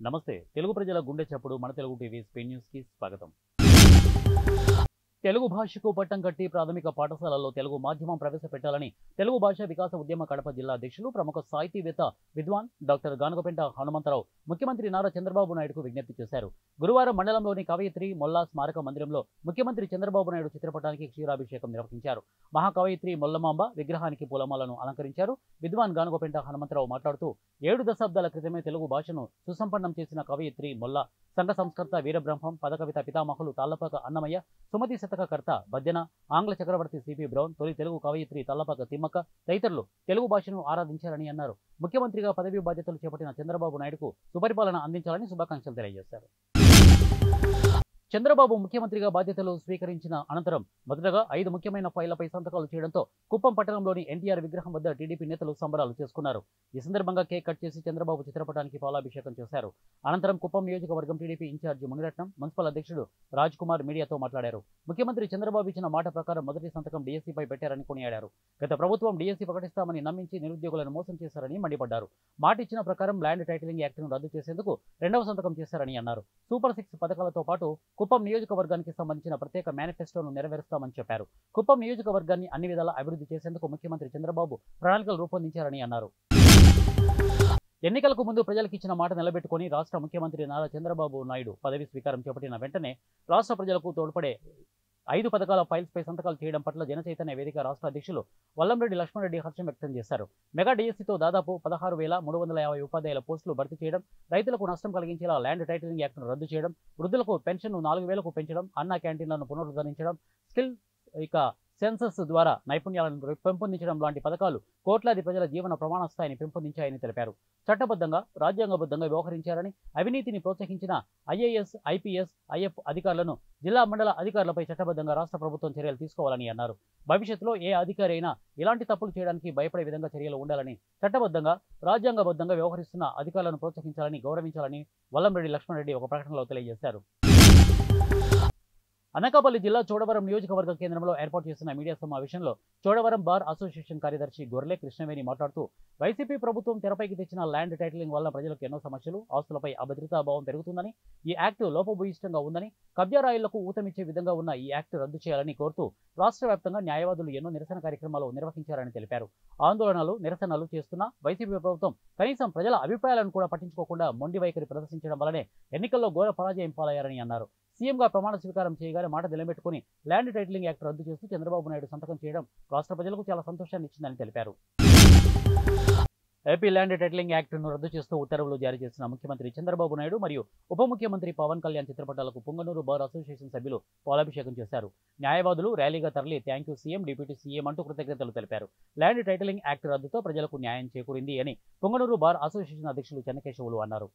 నమస్తే తెలుగు ప్రజల గుండె చప్పుడు మన తెలుగు టీవీ స్పెయిన్ న్యూస్ కి స్వాగతం. తెలుగు భాషకు పట్టం కట్టి ప్రాథమిక పాఠశాలల్లో తెలుగు మాధ్యమం ప్రవేశపెట్టాలని తెలుగు భాషా వికాస ఉద్యమ కడప జిల్లా అధ్యక్షులు ప్రముఖ సాహితీవేత్త విద్వాన్ డాక్టర్ గానుగపెంట హనుమంతరావు ముఖ్యమంత్రి నారా చంద్రబాబు నాయుడుకు విజ్ఞప్తి చేశారు. గురువారం మండలంలోని కవయిత్రి మొల్లా స్మారక మందిరంలో ముఖ్యమంత్రి చంద్రబాబు నాయుడు చిత్రపటానికి క్షీరాభిషేకం నిర్వహించారు. మహాకవయిత్రి మొల్లమాంబ విగ్రహానికి పూలమాలను అలంకరించారు. విద్వాన్ గానుగపెంట హనుమంతరావు మాట్లాడుతూ 7 దశాబ్దాల క్రితమే తెలుగు భాషను సుసంపన్నం చేసిన కవయిత్రి మొల్లా, సంఘ సంస్కర్త వీరబ్రహ్మం, పదకవిత పితామహులు తాళ్లపాక అన్నమయ్య, సుమతి శతకకర్త బద్దెన, ఆంగ్ల చక్రవర్తి సిపి బ్రౌన్, తొలి తెలుగు కవయిత్రి తల్లపాక తిమ్మక్క తదితరులు తెలుగు భాషను ఆరాధించారని అన్నారు. ముఖ్యమంత్రిగా పదవి బాధ్యతలు చేపట్టిన చంద్రబాబు నాయుడుకు సుపరిపాలన అందించాలని శుభాకాంక్షలు తెలియజేశారు. చంద్రబాబు ముఖ్యమంత్రిగా బాధ్యతలు స్వీకరించిన అనంతరం మొదటగా 5 ముఖ్యమైన ఫైళ్లపై సంతకాలు చేయడంతో కుప్పం పట్టణంలోని ఎన్టీఆర్ విగ్రహం వద్ద టీడీపీ నేతలు సంబరాలు చేసుకున్నారు. ఈ సందర్భంగా కేక్ కట్ చేసి చంద్రబాబు చిత్రపటానికి పాలాభిషేకం చేశారు. అనంతరం కుప్పం నియోజకవర్గం టీడీపీ ఇన్ఛార్జి మునిరత్నం, మున్సిపల్ అధ్యక్షుడు రాజ్ కుమార్ మీడియాతో మాట్లాడారు. ముఖ్యమంత్రి చంద్రబాబు ఇచ్చిన మాట ప్రకారం మొదటి సంతకం డీఎస్సీపై పెట్టారని కొనియాడారు. గత ప్రభుత్వం డీఎస్సీ ప్రకటిస్తామని నమ్మించి నిరుద్యోగులను మోసం చేశారని మండిపడ్డారు. మాట ఇచ్చిన ప్రకారం ల్యాండ్ టైటిలింగ్ యాక్ట్ను రద్దు చేసేందుకు 2వ సంతకం చేశారని అన్నారు. సూపర్ 6 పథకాలతో పాటు కుప్పం నియోజకవర్గానికి సంబంధించిన ప్రత్యేక మేనిఫెస్టోను నెరవేరుస్తామని చెప్పారు. కుప్పం నియోజకవర్గాన్ని అన్ని విధాలా అభివృద్ధి చేసేందుకు ముఖ్యమంత్రి చంద్రబాబు ప్రణాళికలు రూపొందించారని అన్నారు. ఎన్నికలకు ముందు ప్రజలకు ఇచ్చిన మాట నిలబెట్టుకుని రాష్ట్ర ముఖ్యమంత్రి నారా చంద్రబాబు నాయుడు పదవి స్వీకారం చేపట్టిన వెంటనే రాష్ట్ర ప్రజలకు తోడ్పడే 5 పథకాల ఫైల్స్పై సంతకాలు చేయడం పట్ల జనచైతన్య వేదిక రాష్ట్ర అధ్యక్షులు వల్లంరెడ్డి లక్ష్మణరెడ్డి హర్షం వ్యక్తం చేశారు. మెగా డీఎస్సీతో దాదాపు 16,350 ఉపాధ్యాయుల పోస్టులు భర్తీ చేయడం, రైతులకు నష్టం కలిగించేలా ల్యాండ్ టైటిలింగ్ యాక్ట్ను రద్దు చేయడం, వృద్ధులకు పెన్షన్ను 4,000కు పెంచడం, అన్నా క్యాంటీన్లను పునరుద్ధరించడం, స్కిల్ సెన్సస్ ద్వారా నైపుణ్యాలను పెంపొందించడం లాంటి పథకాలు కోట్లాది ప్రజల జీవన ప్రమాణ స్థాయిని పెంపొందించాయని తెలిపారు. చట్టబద్ధంగా, రాజ్యాంగబద్ధంగా వ్యవహరించారని, అవినీతిని ప్రోత్సహించిన ఐఏఎస్, ఐపీఎస్, ఐఎఫ్ అధికారులను, జిల్లా మండల అధికారులపై చట్టబద్ధంగా రాష్ట్ర ప్రభుత్వం చర్యలు తీసుకోవాలని అన్నారు. భవిష్యత్తులో ఏ అధికారి అయినా ఇలాంటి తప్పులు చేయడానికి భయపడే విధంగా చర్యలు ఉండాలని, చట్టబద్ధంగా, రాజ్యాంగబద్ధంగా వ్యవహరిస్తున్న అధికారులను ప్రోత్సహించాలని, గౌరవించాలని వల్లంరెడ్డి లక్ష్మణరెడ్డి ఒక ప్రకటనలో తెలియజేశారు. అనకాపల్లి జిల్లా చోడవరం నియోజకవర్గ కేంద్రంలో ఏర్పాటు చేసిన మీడియా సమావేశంలో చోడవరం బార్ అసోసియేషన్ కార్యదర్శి గొర్లె కృష్ణవేణి మాట్లాడుతూ, వైసీపీ ప్రభుత్వం తెరపైకి తెచ్చిన ల్యాండ్ టైటిలింగ్ వల్ల ప్రజలకు ఎన్నో సమస్యలు, ఆస్తులపై అభద్రతాభావం పెరుగుతుందని, ఈ యాక్ట్ లోపభూయిష్టంగా ఉందని, కబ్జా రాయిళ్లకు ఊతమిచ్చే విధంగా ఉన్న ఈ యాక్ట్ రద్దు చేయాలని కోరుతూ రాష్ట్ర వ్యాప్తంగా న్యాయవాదులు ఎన్నో నిరసన కార్యక్రమాలు నిర్వహించారని తెలిపారు. ఆందోళనలు, నిరసనలు చేస్తున్న వైసీపీ ప్రభుత్వం కనీసం ప్రజల అభిప్రాయాలను కూడా పట్టించుకోకుండా మొండి వైఖరి ప్రదర్శించడం వల్లనే ఎన్నికల్లో ఘోర పరాజయం పాలయ్యారని అన్నారు. సీఎంగా ప్రమాణ స్వీకారం చేయగానే మాట నిలబెట్టుకుని ల్యాండ్ టైటిలింగ్ యాక్ట్ రద్దు చేస్తూ చంద్రబాబు నాయుడు సంతకం చేయడం రాష్ట్ర ప్రజలకు చాలా సంతోషాన్ని ఇచ్చిందని తెలిపారు. ఏపీ ల్యాండ్ టైటిలింగ్ యాక్ట్ను రద్దు చేస్తూ ఉత్తర్వులు జారీ చేసిన ముఖ్యమంత్రి చంద్రబాబు నాయుడు మరియు ఉప ముఖ్యమంత్రి పవన్ కళ్యాణ్ చిత్రపటాలకు పుంగనూరు బార్ అసోసియేషన్ సభ్యులు పాలాభిషేకం చేశారు. న్యాయవాదులు ర్యాలీగా తరలి thank you CM, deputy CM అంటూ కృతజ్ఞతలు తెలిపారు. ల్యాండ్ టైటిలింగ్ యాక్ట్ రద్దుతో ప్రజలకు న్యాయం చేకూరింది అని పుంగనూరు బార్ అసోసియేషన్ అధ్యక్షులు చెన్నకేశవులు అన్నారు.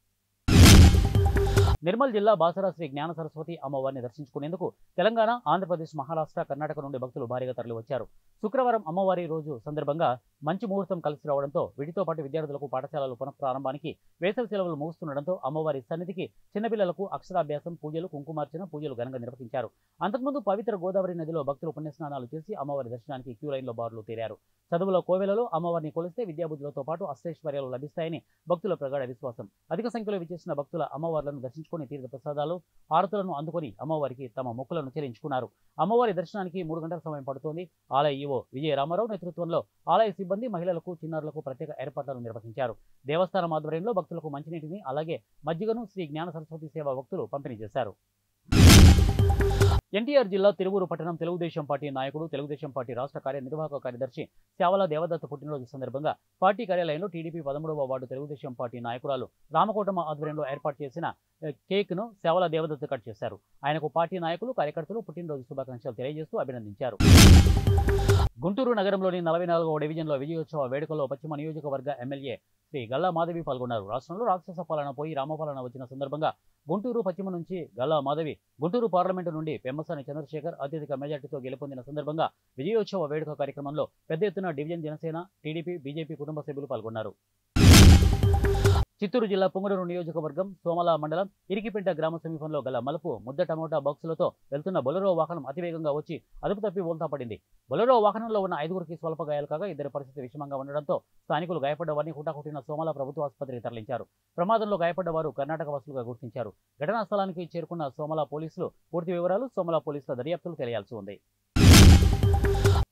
నిర్మల్ జిల్లా బాసరా శ్రీ జ్ఞాన సరస్వతి అమ్మవారిని దర్శించుకునేందుకు తెలంగాణ, ఆంధ్రప్రదేశ్, మహారాష్ట్ర, కర్ణాటక నుండి భక్తులు భారీగా తరలివచ్చారు. శుక్రవారం అమ్మవారి రోజు సందర్భంగా మంచి ముహూర్తం కలిసి రావడంతో వీటితో పాటు విద్యార్థులకు పాఠశాలలు పునఃప్రారంభానికి వేసవి సెలవులు ముగుస్తుండటంతో అమ్మవారి సన్నిధికి చిన్నపిల్లలకు అక్షరాభ్యాసం, పూజలు, కుంకుమార్చన, పూజలు ఘనంగా నిర్వహించారు. అంతకుముందు పవిత్ర గోదావరి నదిలో భక్తులు పుణ్యస్నానాలు చేసి అమ్మవారి దర్శనానికి క్యూ లైన్లో బారులు తీరారు. చదువుల కోవెలలో అమ్మవారిని కొలిస్తే విద్యాబుద్ధులతో పాటు అష్టైశ్వర్యాలు లభిస్తాయని భక్తుల ప్రగాఢ విశ్వాసం. అధిక సంఖ్యలో విచ్చేసిన భక్తుల అమ్మవార్లను దర్శించుకుని తీర్థ ప్రసాదాలు, హారతులను అందుకొని అమ్మవారికి తమ మొక్కులను చెల్లించుకున్నారు. అమ్మవారి దర్శనానికి 3 గంటల సమయం పడుతోంది. ఆలయ ఈవో విజయ రామారావు నేతృత్వంలో ఆలయ సిబ్బంది మహిళలకు, చిన్నారులకు ప్రత్యేక ఏర్పాట్లను నిర్వహించారు. దేవస్థానం ఆధ్వర్యంలో భక్తులకు మంచినీటిని, అలాగే మజ్జిగను శ్రీ జ్ఞాన సరస్వతి సేవా భక్తులు పంపిణీ చేశారు. ఎన్టీఆర్ జిల్లా తిరువూరు పట్టణం తెలుగుదేశం పార్టీ నాయకుడు, తెలుగుదేశం పార్టీ రాష్ట్ర కార్యనిర్వాహక కార్యదర్శి శ్యావల దేవదత్త పుట్టినరోజు సందర్భంగా పార్టీ కార్యాలయంలో టీడీపీ 13వ వార్డు తెలుగుదేశం పార్టీ నాయకురాలు రామకోటమ్మ ఆధ్వర్యంలో ఏర్పాటు చేసిన కేక్ను శ్యావల దేవదత్త కట్ చేశారు. ఆయనకు పార్టీ నాయకులు, కార్యకర్తలు పుట్టినరోజు శుభాకాంక్షలు తెలియజేస్తూ అభినందించారు. గుంటూరు నగరంలోని 44వ డివిజన్లో విజయోత్సవ వేడుకల్లో పశ్చిమ నియోజకవర్గ ఎమ్మెల్యే శ్రీ గల్లా మాధవి పాల్గొన్నారు. రాష్ట్రంలో రాక్షస పాలన పోయి రామపాలన వచ్చిన సందర్భంగా గుంటూరు పశ్చిమ నుంచి గల్లా మాధవి, గుంటూరు పార్లమెంటు నుండి పెమ్మసాని చంద్రశేఖర్ అత్యధిక మెజార్టీతో గెలుపొందిన సందర్భంగా విజయోత్సవ వేడుక కార్యక్రమంలో పెద్ద ఎత్తున డివిజన్ జనసేన, టీడీపీ, బీజేపీ కుటుంబ సభ్యులు పాల్గొన్నారు. చిత్తూరు జిల్లా పుంగనూరు నియోజకవర్గం సోమల మండలం ఇరికిపెంట గ్రామ సమీపంలో గల మలుపు ముద్ద టమోటా బాక్సులతో వెళ్తున్న బొలెరో వాహనం అతివేగంగా వచ్చి అదుపు తప్పి బోల్తా పడింది. బొలెరో వాహనంలో ఉన్న 5గురికి స్వల్ప గాయాలు కాగా ఇద్దరి పరిస్థితి విషమంగా ఉండడంతో స్థానికులు గాయపడ్డవారిని హుటాహుటిన సోమల ప్రభుత్వ ఆసుపత్రికి తరలించారు. ప్రమాదంలో గాయపడ్డవారు కర్ణాటక వాసులుగా గుర్తించారు. ఘటనా స్థలానికి చేరుకున్న సోమల పోలీసులు పూర్తి వివరాలు సోమల పోలీసుల దర్యాప్తులు తెలియాల్సి ఉంది.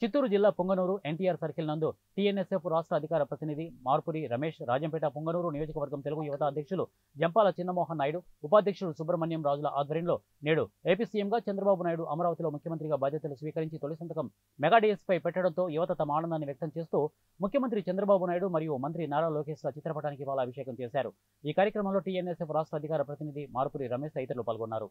చిత్తూరు జిల్లా పుంగనూరు ఎన్టీఆర్ సర్కిల్ నందు టీఎన్ఎస్ఎఫ్ రాష్ట్ర అధికార ప్రతినిధి మార్పురి రమేష్, రాజంపేట పుంగనూరు నియోజకవర్గం తెలుగు యువత అధ్యక్షులు జంపాల చిన్నమోహన్ నాయుడు, ఉపాధ్యక్షుడు సుబ్రహ్మణ్యం రాజుల ఆధ్వర్యంలో నేడు ఏపీ సీఎంగా చంద్రబాబు నాయుడు అమరావతిలో ముఖ్యమంత్రిగా బాధ్యతలు స్వీకరించి తొలి సంతకం మెగా డిఎస్పై పెట్టడంతో యువత తమ ఆనందాన్ని వ్యక్తం చేస్తూ ముఖ్యమంత్రి చంద్రబాబు నాయుడు మరియు మంత్రి నారా లోకేష్ల చిత్రపటానికి పాలాభిషేకం చేశారు. ఈ కార్యక్రమంలో టీఎన్ఎస్ఎఫ్ రాష్ట్ర అధికార ప్రతినిధి మార్పురి రమేష్ తదితరులు పాల్గొన్నారు.